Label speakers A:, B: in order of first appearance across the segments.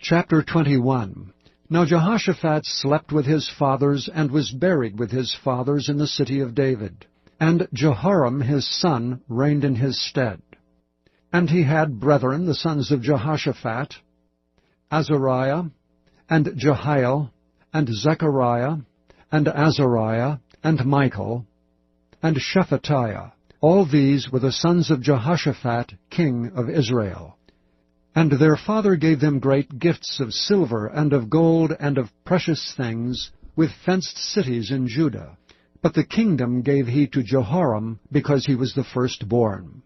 A: Chapter 21. Now Jehoshaphat slept with his fathers, and was buried with his fathers in the city of David. And Jehoram his son reigned in his stead. And he had brethren, the sons of Jehoshaphat, Azariah, and Jehiel, and Zechariah, and Azariah, and Michael, and Shephatiah. All these were the sons of Jehoshaphat, king of Israel. And their father gave them great gifts of silver, and of gold, and of precious things, with fenced cities in Judah. But the kingdom gave he to Jehoram, because he was the firstborn.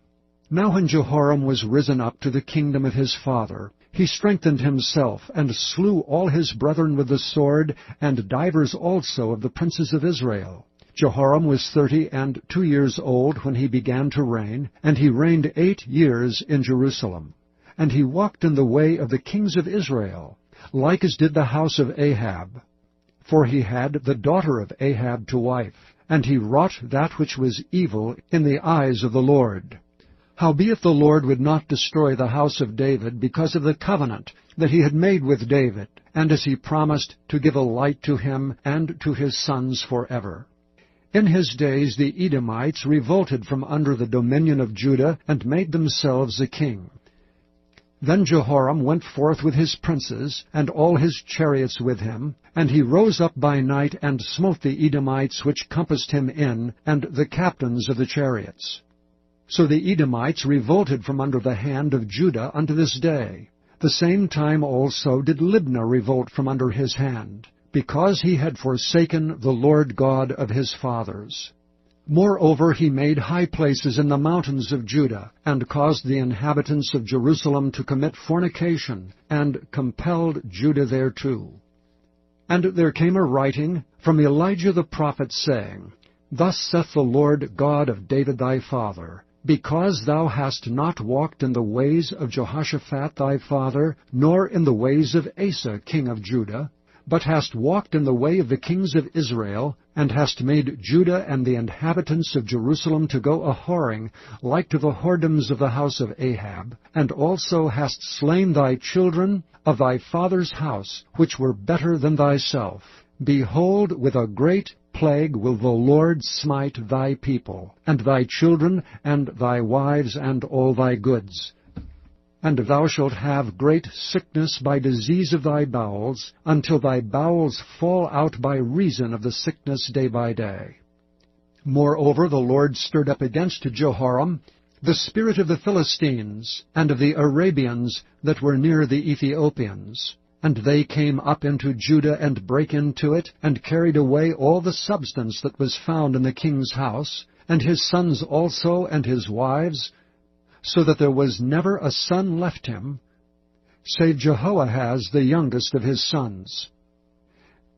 A: Now when Jehoram was risen up to the kingdom of his father, he strengthened himself, and slew all his brethren with the sword, and divers also of the princes of Israel. Jehoram was 32 years old when he began to reign, and he reigned 8 years in Jerusalem. And he walked in the way of the kings of Israel, like as did the house of Ahab. For he had the daughter of Ahab to wife, and he wrought that which was evil in the eyes of the Lord. Howbeit the Lord would not destroy the house of David because of the covenant that he had made with David, and as he promised to give a light to him and to his sons forever. In his days the Edomites revolted from under the dominion of Judah, and made themselves a king. Then Jehoram went forth with his princes, and all his chariots with him, and he rose up by night, and smote the Edomites which compassed him in, and the captains of the chariots. So the Edomites revolted from under the hand of Judah unto this day. The same time also did Libnah revolt from under his hand, because he had forsaken the Lord God of his fathers. Moreover he made high places in the mountains of Judah, and caused the inhabitants of Jerusalem to commit fornication, and compelled Judah thereto. And there came a writing from Elijah the prophet, saying, Thus saith the Lord God of David thy father, Because thou hast not walked in the ways of Jehoshaphat thy father, nor in the ways of Asa king of Judah, but hast walked in the way of the kings of Israel, and hast made Judah and the inhabitants of Jerusalem to go a-whoring, like to the whoredoms of the house of Ahab, and also hast slain thy children of thy father's house, which were better than thyself. Behold, with a great plague will the Lord smite thy people, and thy children, and thy wives, and all thy goods. And thou shalt have great sickness by disease of thy bowels, until thy bowels fall out by reason of the sickness day by day. Moreover the Lord stirred up against Jehoram the spirit of the Philistines, and of the Arabians that were near the Ethiopians. And they came up into Judah, and brake into it, and carried away all the substance that was found in the king's house, and his sons also, and his wives, so that there was never a son left him, save Jehoahaz the youngest of his sons.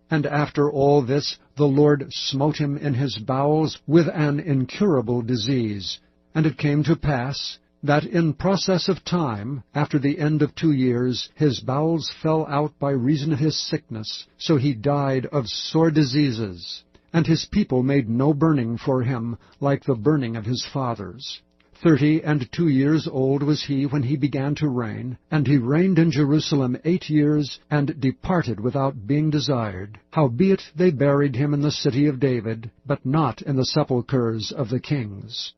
A: And after all this the Lord smote him in his bowels with an incurable disease. And it came to pass, that in process of time, after the end of 2 years, his bowels fell out by reason of his sickness, so he died of sore diseases. And his people made no burning for him, like the burning of his fathers. 32 years old was he when he began to reign, and he reigned in Jerusalem 8 years, and departed without being desired. Howbeit they buried him in the city of David, but not in the sepulchres of the kings.